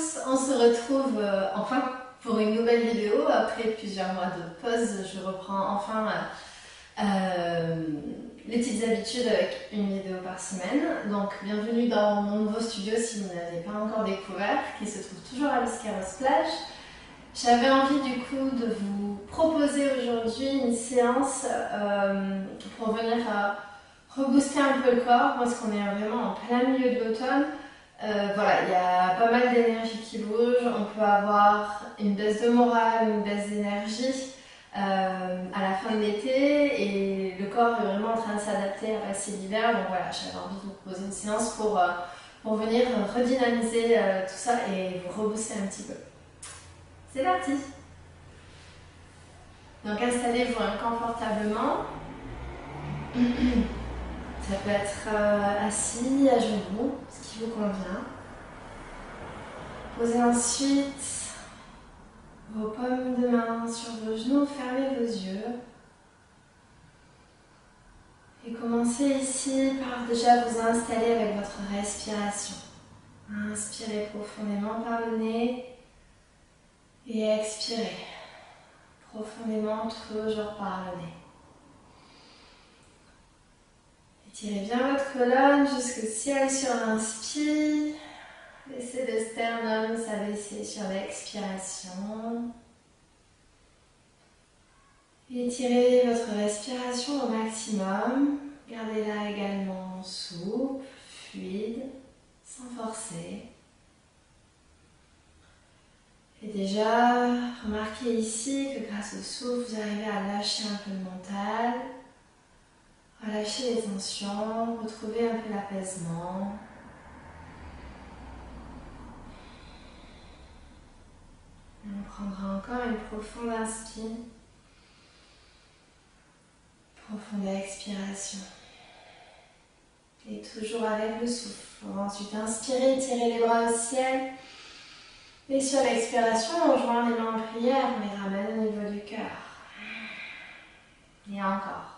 tous, on se retrouve enfin pour une nouvelle vidéo. Après plusieurs mois de pause, je reprends enfin les petites habitudes avec une vidéo par semaine. Donc bienvenue dans mon nouveau studio si vous n'avez pas encore découvert, qui se trouve toujours à Los Plage. J'avais envie du coup de vous proposer aujourd'hui une séance pour venir rebooster un peu le corps, parce qu'on est vraiment en plein milieu de l'automne. Voilà, il y a pas mal d'énergie qui bouge, on peut avoir une baisse de morale, une baisse d'énergie à la fin de l'été et le corps est vraiment en train de s'adapter à passer l'hiver. Donc voilà, j'avais envie de vous proposer une séance pour venir redynamiser tout ça et vous rebooster un petit peu. C'est parti! Donc installez-vous confortablement. Ça peut être assis, à genoux, ce qui vous convient. Posez ensuite vos paumes de main sur vos genoux, fermez vos yeux. Et commencez ici par déjà vous installer avec votre respiration. Inspirez profondément par le nez et expirez profondément toujours par le nez. Étirez bien votre colonne jusqu'au ciel sur l'inspire. Laissez le sternum s'abaisser sur l'expiration. Étirez votre respiration au maximum. Gardez-la également souple, fluide, sans forcer. Et déjà, remarquez ici que grâce au souffle, vous arrivez à lâcher un peu le mental. Relâchez les tensions, retrouvez un peu l'apaisement. On prendra encore une profonde inspire, profonde expiration. Et toujours avec le souffle. On va ensuite inspirer, tirer les bras au ciel. Et sur l'expiration, on joint les mains en prière, on les ramène au niveau du cœur. Et encore.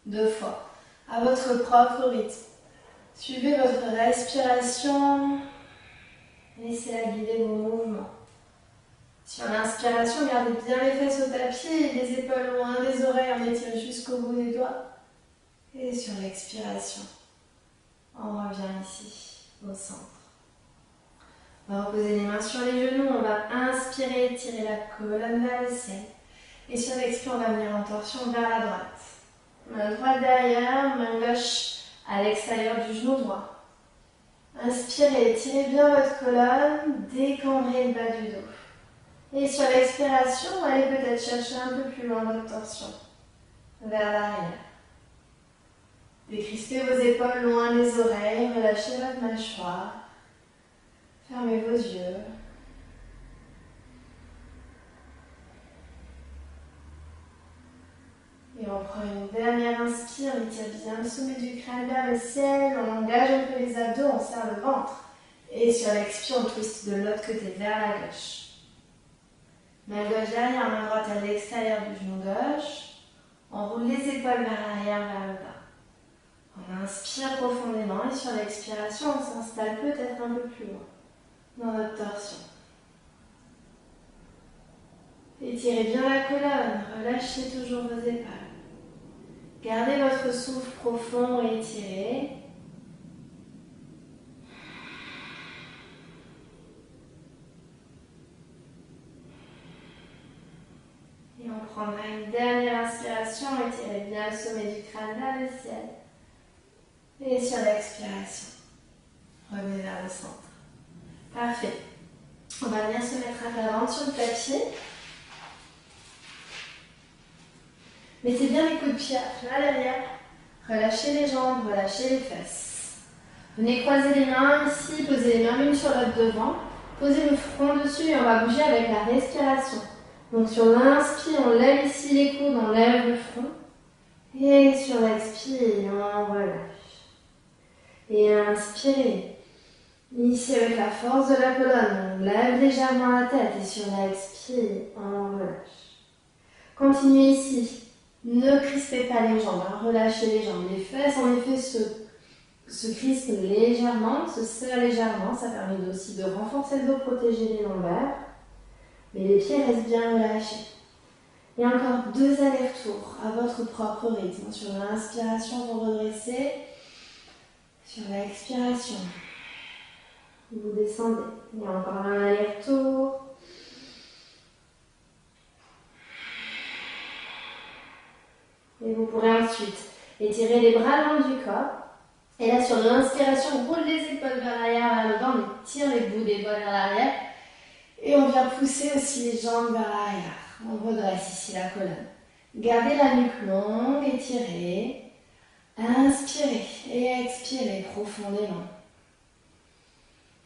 2 fois, à votre propre rythme. Suivez votre respiration, laissez-la guider vos mouvements. Sur l'inspiration, gardez bien les fesses au tapis et les épaules loin des oreilles, on étire jusqu'au bout des doigts. Et sur l'expiration, on revient ici, au centre. On va reposer les mains sur les genoux, on va inspirer, tirer la colonne vers le ciel. Et sur l'expire, on va venir en torsion vers la droite. Main droite derrière, main gauche à l'extérieur du genou droit. Inspirez, étirez bien votre colonne, décambrez le bas du dos. Et sur l'expiration, allez peut-être chercher un peu plus loin votre torsion, vers l'arrière. Décrispez vos épaules loin des oreilles, relâchez votre mâchoire. Fermez vos yeux. Et on prend une dernière inspire, on étire bien le sommet du crâne vers le ciel, on engage un peu les abdos, on serre le ventre. Et sur l'expire, on twiste de l'autre côté vers la gauche. Main gauche derrière, main droite à l'extérieur du genou gauche. On roule les épaules vers l'arrière, vers le bas. On inspire profondément et sur l'expiration, on s'installe peut-être un peu plus loin dans notre torsion. Étirez bien la colonne, relâchez toujours vos épaules. Gardez votre souffle profond et étiré. Et on prendra une dernière inspiration, étirez bien le sommet du crâne vers le ciel. Et sur l'expiration, revenez vers le centre. Parfait. On va venir se mettre à plat ventre sur le tapis. Mettez bien les coudes de pied à plat derrière. Relâchez les jambes, relâchez les fesses. Venez croiser les mains ici, posez les mains l'une sur l'autre devant. Posez le front dessus et on va bouger avec la respiration. Donc sur l'inspire, on lève ici les coudes, on lève le front. Et sur l'expire, on relâche. Et inspirez. Ici avec la force de la colonne, on lève légèrement la tête et sur l'expire, on relâche. Continuez ici. Ne crispez pas les jambes, relâchez les jambes. Les fesses en effet se crispe légèrement, se serre légèrement. Ça permet aussi de renforcer le dos, protéger les lombaires. Mais les pieds restent bien relâchés. Et encore 2 allers-retours à votre propre rythme. Sur l'inspiration, vous redressez. Sur l'expiration, vous descendez. Et encore un aller-retour. Et vous pourrez ensuite étirer les bras le long du corps. Et là, sur l'inspiration, roule les épaules vers l'arrière, vers le bas. On tire les bouts des doigts vers l'arrière. Et on vient pousser aussi les jambes vers l'arrière. On redresse ici la colonne. Gardez la nuque longue, étirée. Inspirez et expirez profondément.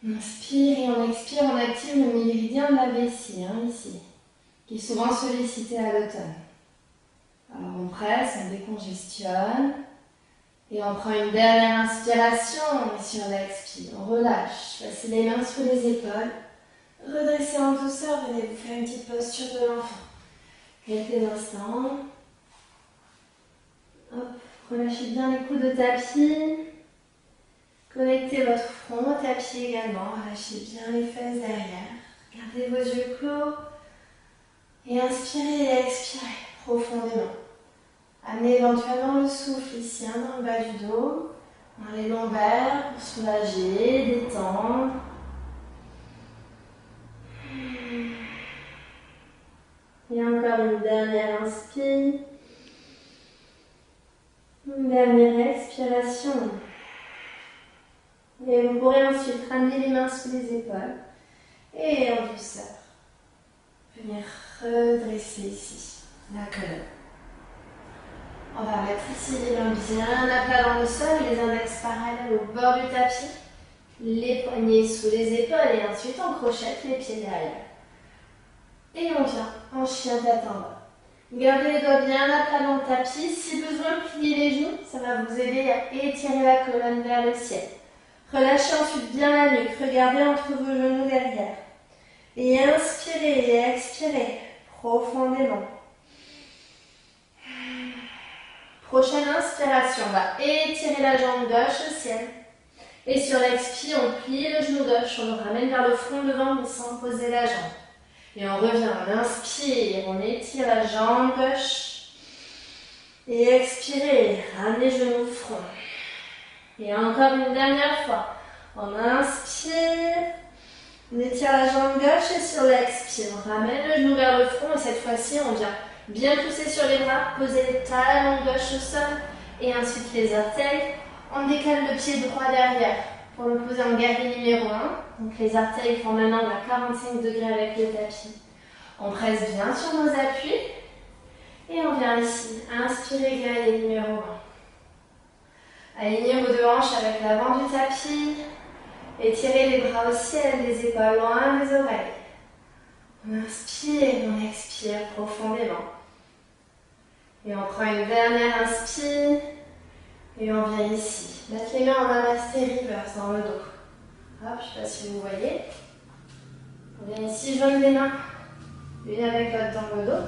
Inspire et on expire, on active le méridien de la vessie, ici, qui est souvent sollicité à l'automne. Alors on presse, on décongestionne. Et on prend une dernière inspiration et sur l'expire, on relâche. Passez les mains sur les épaules. Redressez en douceur, venez vous faire une petite posture de l'enfant. Quelques instants. Hop, relâchez bien les coudes au tapis. Connectez votre front au tapis également. Relâchez bien les fesses derrière. Gardez vos yeux clos. Et inspirez et expirez profondément. Amenez éventuellement le souffle ici, dans le bas du dos, dans les lombaires pour soulager, détendre. Et encore une dernière inspire. Une dernière expiration. Et vous pourrez ensuite ramener les mains sous les épaules. Et en douceur, venir redresser ici la colonne. On va mettre ici les mains bien à plat dans le sol, les index parallèles au bord du tapis, les poignets sous les épaules et ensuite on crochette les pieds derrière. Et on vient en chien tête en bas. Gardez les doigts bien à plat dans le tapis. Si besoin, pliez les genoux, ça va vous aider à étirer la colonne vers le ciel. Relâchez ensuite bien la nuque, regardez entre vos genoux derrière. Et inspirez et expirez profondément. Prochaine inspiration, on va étirer la jambe gauche au ciel. Et sur l'expire, on plie le genou gauche, on le ramène vers le front devant mais sans poser la jambe. Et on revient, on inspire, on étire la jambe gauche. Et expirez, ramenez le genou au front. Et encore une dernière fois, on inspire, on étire la jambe gauche et sur l'expire, on ramène le genou vers le front et cette fois-ci, on vient bien pousser sur les bras, poser les talons gauche au sol et ensuite les orteils. On décale le pied droit derrière pour le poser en guerrier numéro 1. Donc les orteils font un angle à 45 degrés avec le tapis. On presse bien sur nos appuis et on vient ici, inspirer guerrier numéro 1. Alignez vos 2 hanches avec l'avant du tapis. Étirez les bras au ciel, les épaules loin des oreilles. On inspire, on expire profondément. Et on prend une dernière inspire. Et on vient ici. Mettre les mains en namasté reverse dans le dos. Hop, je ne sais pas si vous voyez. On vient ici joindre les mains. Une avec l'autre dans le dos.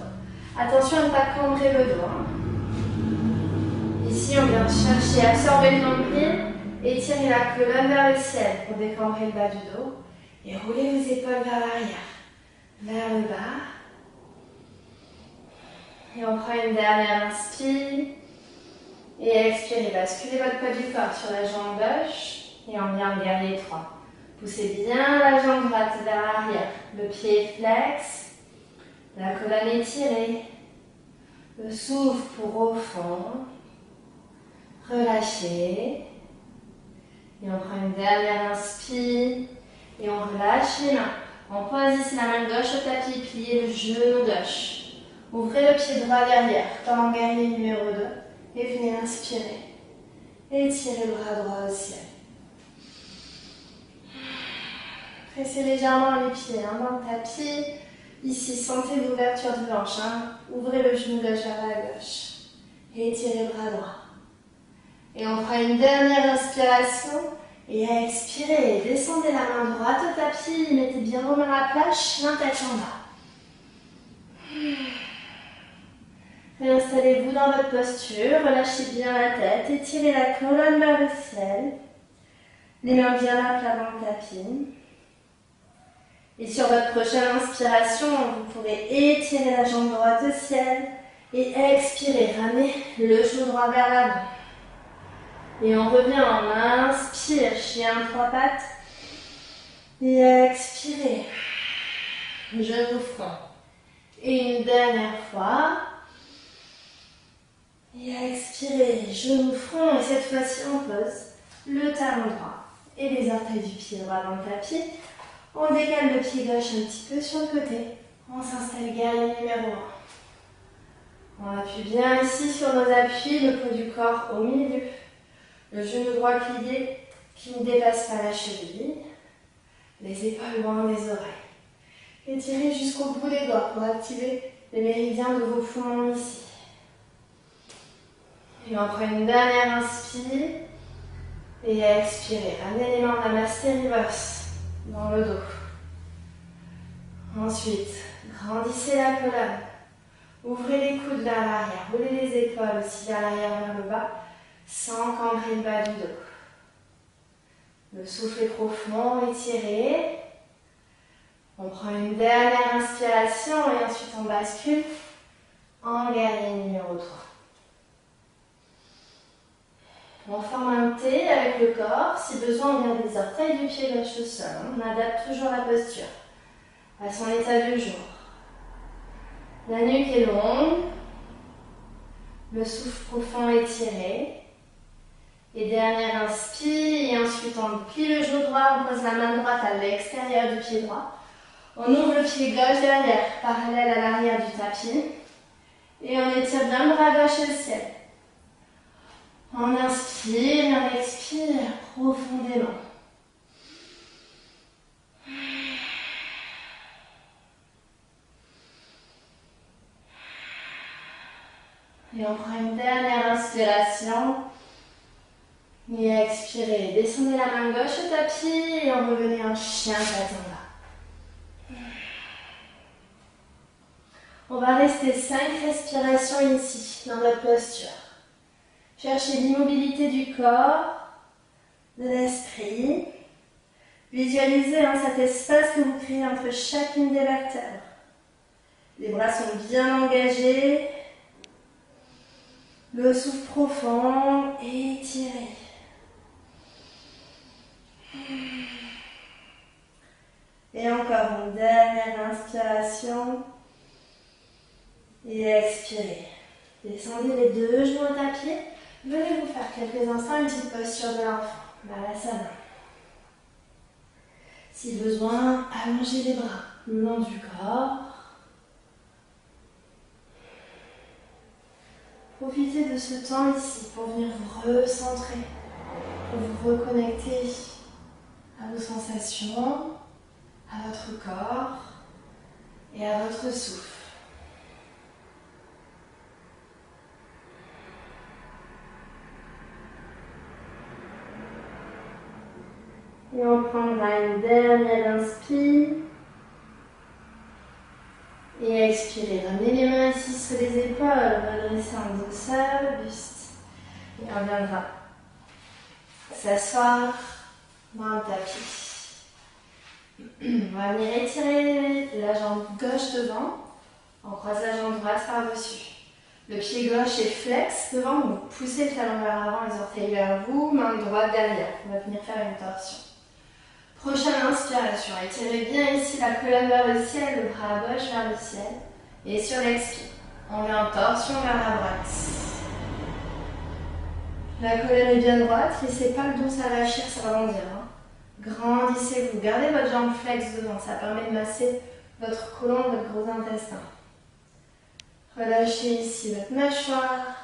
Attention à ne pas cambrer le dos. Ici, on vient chercher à absorber le nombril. Étirez la colonne vers le ciel pour décambrer le bas du dos. Et roulez vos épaules vers l'arrière. Vers le bas. Et on prend une dernière inspire. Et expirez, basculez votre poids du corps sur la jambe gauche. Et on vient en guerrier 3. Poussez bien la jambe droite vers l'arrière. Le pied est flex. La colonne étirée. Le souffle pour au fond. Relâchez. Et on prend une dernière inspire. Et on relâche les mains. On pose ici la main gauche au tapis. Pliez le genou gauche. Ouvrez le pied droit derrière, comme en guerrier numéro 2. Et venez inspirer. Étirez le bras droit au ciel. Pressez légèrement les pieds dans le tapis. Ici, sentez l'ouverture du hanche. Ouvrez le genou gauche vers la gauche. Et étirez le bras droit. Et on prend une dernière inspiration. Et expirez. Descendez la main droite au tapis. Mettez bien vos mains à plat. Chien tête en bas. Réinstallez-vous dans votre posture, relâchez bien la tête, étirez la colonne vers le ciel Les mains bien à plat dans le tapis. Et sur votre prochaine inspiration, vous pourrez étirer la jambe droite au ciel et expirer, ramener le genou droit vers l'avant. Et on revient, on inspire, chien trois pattes. Et expirez, genou front. Et une dernière fois. Et expirez, genou front. Et cette fois-ci, on pose le talon droit et les orteils du pied droit dans le tapis. On décale le pied gauche un petit peu sur le côté. On s'installe guerrier numéro 1. On appuie bien ici sur nos appuis, le poids du corps au milieu. Le genou droit plié qui ne dépasse pas la cheville. Les épaules loin des oreilles. Étirez jusqu'au bout des doigts pour activer les méridiens de vos poumons ici. Et on prend une dernière inspire. Et expirez. Ramenez les mains en namasté reverse dans le dos. Ensuite, grandissez la colonne. Ouvrez les coudes vers l'arrière. Roulez les épaules aussi vers l'arrière, vers le bas, sans cambrer le bas du dos. Le souffle est profond, étiré. On prend une dernière inspiration et ensuite on bascule en guerrier numéro 3. On forme un T avec le corps. Si besoin, on garde les orteils du pied gauche au sol. On adapte toujours la posture à son état du jour. La nuque est longue. Le souffle profond étiré. Et dernière inspire. Et ensuite, on plie le genou droit. On pose la main droite à l'extérieur du pied droit. On ouvre le pied gauche derrière, parallèle à l'arrière du tapis. Et on étire bien le bras gauche au ciel. On inspire et on expire profondément. Et on prend une dernière inspiration. Et expirez. Descendez la main gauche au tapis et on revenez en chien pattes en bas. On va rester 5 respirations ici, dans notre posture. Cherchez l'immobilité du corps, de l'esprit. Visualisez cet espace que vous créez entre chacune des vertèbres. Les bras sont bien engagés. Le souffle profond et étiré. Et encore une dernière inspiration. Et expirez. Descendez les deux genoux au tapis. Venez vous faire quelques instants une petite posture de l'enfant, Balasana. Si besoin, allongez les bras le long du corps. Profitez de ce temps ici pour venir vous recentrer, pour vous reconnecter à vos sensations, à votre corps et à votre souffle. Et on prendra une dernière inspire. Et expirez. Ramenez les mains ici sur les épaules. Redressez en douceur le buste. Et on viendra s'asseoir dans le tapis. On va venir étirer la jambe gauche devant. On croise la jambe droite par-dessus. Le pied gauche est flex devant. Donc poussez le talon vers l'avant, les orteils vers vous. Main droite derrière. On va venir faire une torsion. Prochaine inspiration, étirez bien ici la colonne vers le ciel, le bras à gauche vers le ciel. Et sur l'expire, on met en torsion vers la droite. La colonne est bien droite, laissez pas le dos s'arracher, s'agrandir. Grandissez-vous, gardez votre jambe flex devant, ça permet de masser votre côlon, votre gros intestin. Relâchez ici votre mâchoire.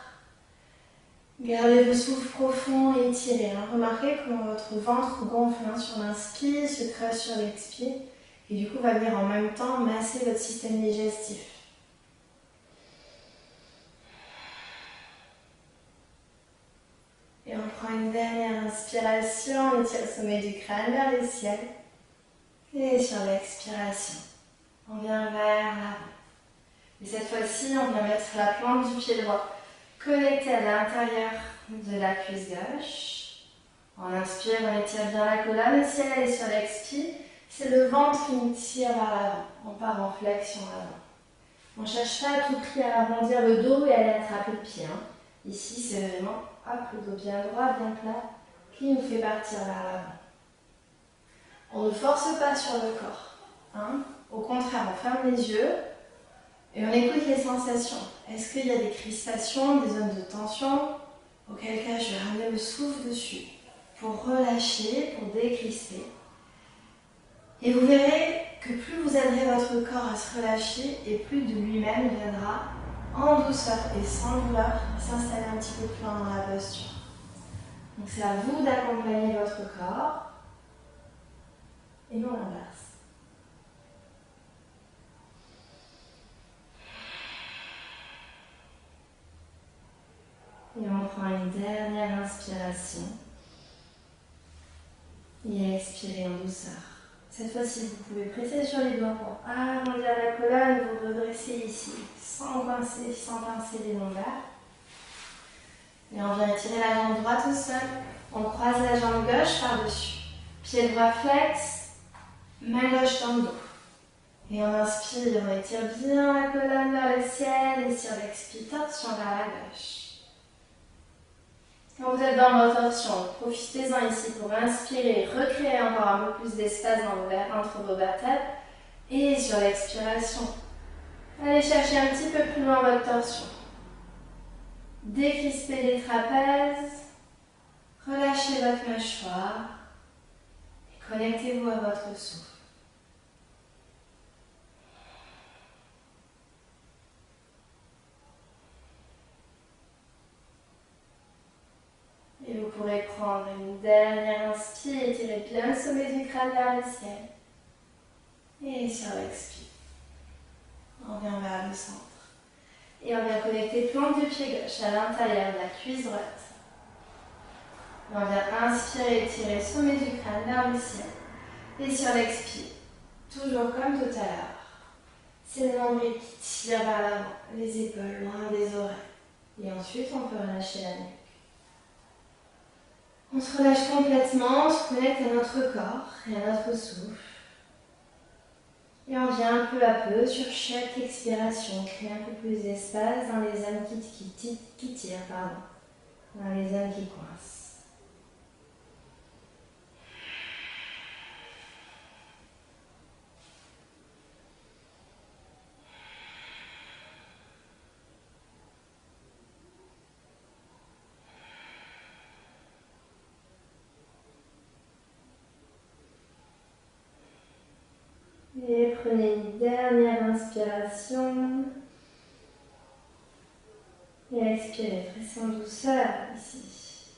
Gardez le souffle profond et étirez. Remarquez comment votre ventre gonfle sur l'inspire, se creuse sur l'expire. Et du coup, va venir en même temps masser votre système digestif. Et on prend une dernière inspiration. On étire le sommet du crâne vers le ciel. Et sur l'expiration, on vient vers l'avant. Et cette fois-ci, on vient mettre la plante du pied droit connecté à l'intérieur de la cuisse gauche. En inspire, on étire bien la colonne ici et sur l'expire, c'est le ventre qui nous tire vers l'avant. On part en flexion avant. On ne cherche pas à tout prix à arrondir le dos et à aller attraper le pied. Ici, c'est vraiment le dos bien droit, bien plat, qui nous fait partir vers l'avant. On ne force pas sur le corps. Au contraire, on ferme les yeux et on écoute les sensations. Est-ce qu'il y a des crispations, des zones de tension? Auquel cas, je vais ramener le souffle dessus pour relâcher, pour décrisper. Et vous verrez que plus vous aiderez votre corps à se relâcher et plus de lui-même viendra en douceur et sans douleur s'installer un petit peu plus loin dans la posture. Donc c'est à vous d'accompagner votre corps et non l'inverse. Et on prend une dernière inspiration et expirez en douceur. Cette fois-ci, vous pouvez presser sur les doigts pour arrondir la colonne, vous redresser ici, sans pincer les lombaires. Et on vient étirer la jambe droite au sol. On croise la jambe gauche par-dessus. Pied droit flex, main gauche dans le dos. Et on inspire, on étire bien la colonne vers le ciel et sur l'expire, torsion vers la gauche. Quand vous êtes dans votre torsion, profitez-en ici pour inspirer, recréer encore un peu plus d'espace entre vos vertèbres. Et sur l'expiration, allez chercher un petit peu plus loin votre torsion. Décrispez les trapèzes, relâchez votre mâchoire et connectez-vous à votre souffle. Et vous pourrez prendre une dernière inspire, étirez bien le sommet du crâne vers le ciel. Et sur l'expire, on vient vers le centre. Et on vient connecter plante du pied gauche à l'intérieur de la cuisse droite. Et on vient inspirer, étirer le sommet du crâne vers le ciel. Et sur l'expire, toujours comme tout à l'heure, c'est le nombril qui tire vers l'avant, les épaules loin des oreilles. Et ensuite, on peut relâcher la nuque. On se relâche complètement, on se connecte à notre corps et à notre souffle. Et on vient peu à peu, sur chaque expiration, créer un peu plus d'espace dans les zones qui tirent, dans les zones qui coincent. Et prenez une dernière inspiration. Et expirez, pressez en douceur ici.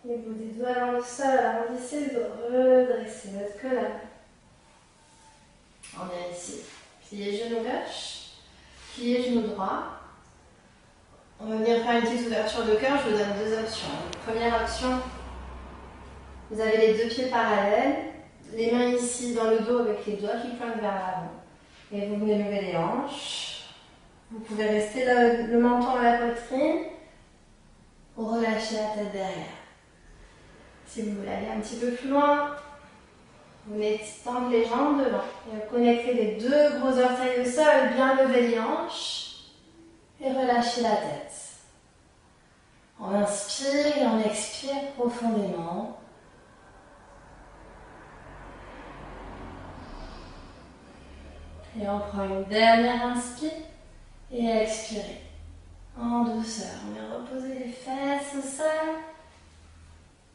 Et vous des doigts dans le sol, arrondissez le dos, redressez votre colonne. On vient ici, pliez genou gauche, pliez genou droit. On va venir faire une petite ouverture de cœur, je vous donne deux options. Première option, vous avez les deux pieds parallèles. Les mains ici dans le dos avec les doigts qui pointent vers l'avant. Et vous venez lever les hanches. Vous pouvez rester le menton à la poitrine ou relâcher la tête derrière. Si vous voulez aller un petit peu plus loin, vous venez tendre les jambes devant. Et vous connectez les deux gros orteils au sol, bien lever les hanches et relâcher la tête. On inspire et on expire profondément. Et on prend une dernière inspire et expirez en douceur. On vient reposer les fesses au sol.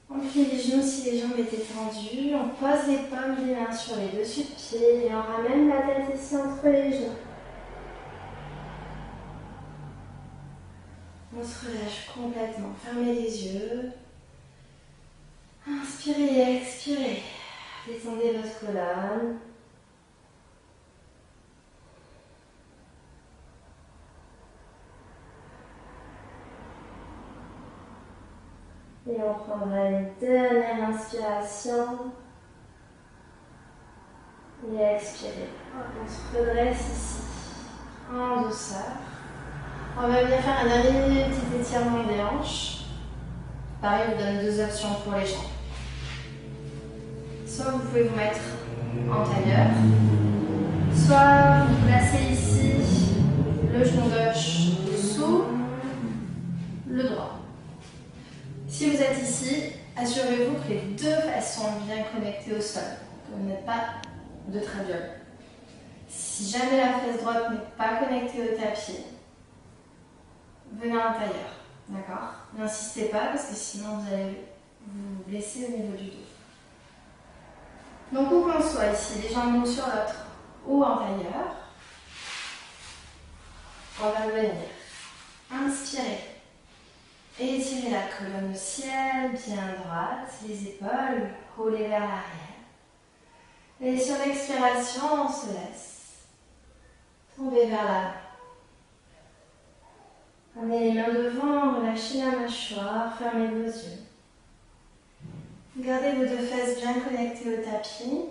On plie les genoux si les jambes étaient tendues. On pose les paumes des mains sur les dessus de pied et on ramène la tête ici entre les genoux. On se relâche complètement. Fermez les yeux. Inspirez et expirez. Détendez votre colonne. Et on prendra une dernière inspiration. Et expirez. On se redresse ici, en douceur. On va venir faire un dernier petit étirement des hanches. Pareil, on vous donne deux options pour les jambes. Soit vous pouvez vous mettre en tailleur, soit vous placez ici le genou gauche sous le droit. Si vous êtes ici, assurez-vous que les deux fesses sont bien connectées au sol, que vous n'êtes pas de traviole. Si jamais la fesse droite n'est pas connectée au tapis, venez en tailleur, d'accord? N'insistez pas parce que sinon vous allez vous blesser au niveau du dos. Donc où qu'on soit ici, les jambes l'une sur l'autre ou en tailleur, on va venir inspirer, étirer la colonne au ciel, bien droite, les épaules roulées vers l'arrière. Et sur l'expiration, on se laisse tomber vers l'avant. Amenez les mains devant, relâchez la mâchoire, fermez vos yeux. Gardez vos deux fesses bien connectées au tapis.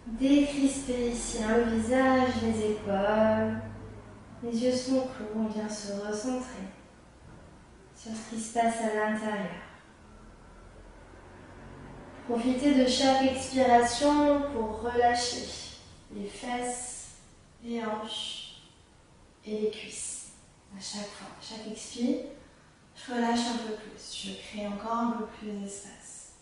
Décrispez ici le visage, les épaules. Les yeux sont clos, on vient se recentrer sur ce qui se passe à l'intérieur. Profitez de chaque expiration pour relâcher les fesses, les hanches et les cuisses. À chaque fois, à chaque expire, je relâche un peu plus, je crée encore un peu plus d'espace.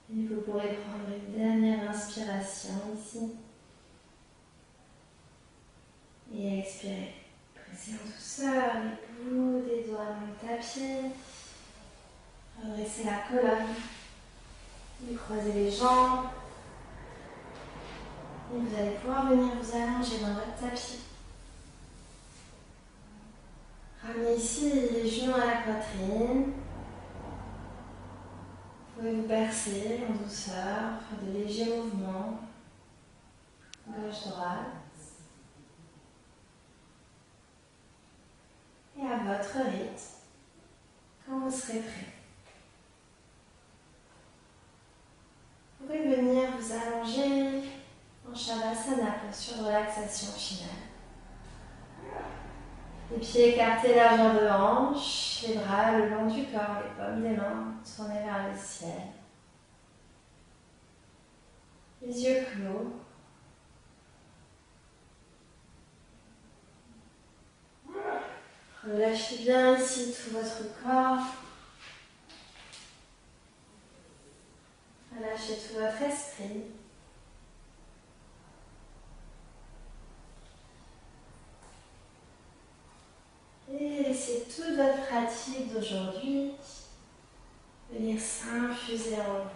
Et vous pourrez prendre une dernière inspiration ici. Et expirer. Pressez en douceur les bouts des doigts dans le tapis. Redressez la colonne. Et croisez les jambes. Et vous allez pouvoir venir vous allonger dans votre tapis. Ramenez ici les genoux à la poitrine. Vous pouvez vous bercer en douceur, faire de légers mouvements. Gauche-droite. Et à votre rythme, quand vous serez prêt. Vous pouvez venir vous allonger en Shavasana, posture de relaxation finale. Les pieds écartés, largeur de hanche, les bras le long du corps, les paumes des mains tournées vers le ciel. Les yeux clos. Relâchez bien ici tout votre corps. Relâchez tout votre esprit. Et laissez toute votre pratique d'aujourd'hui venir s'infuser en vous.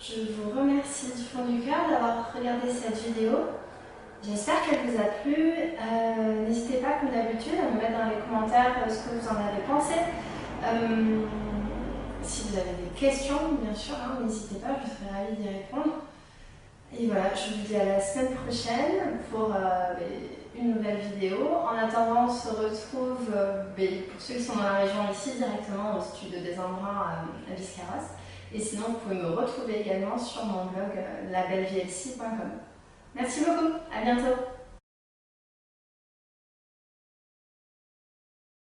Je vous remercie du fond du cœur d'avoir regardé cette vidéo. J'espère qu'elle vous a plu. N'hésitez pas, comme d'habitude, à me mettre dans les commentaires ce que vous en avez pensé. Si vous avez des questions, bien sûr, n'hésitez pas, je serai ravie d'y répondre. Et voilà, je vous dis à la semaine prochaine pour une nouvelle vidéo. En attendant, on se retrouve, pour ceux qui sont dans la région ici, directement au studio des Embruns à Biscarrosse. Et sinon, vous pouvez me retrouver également sur mon blog labelvielsi.com. Merci beaucoup, à bientôt.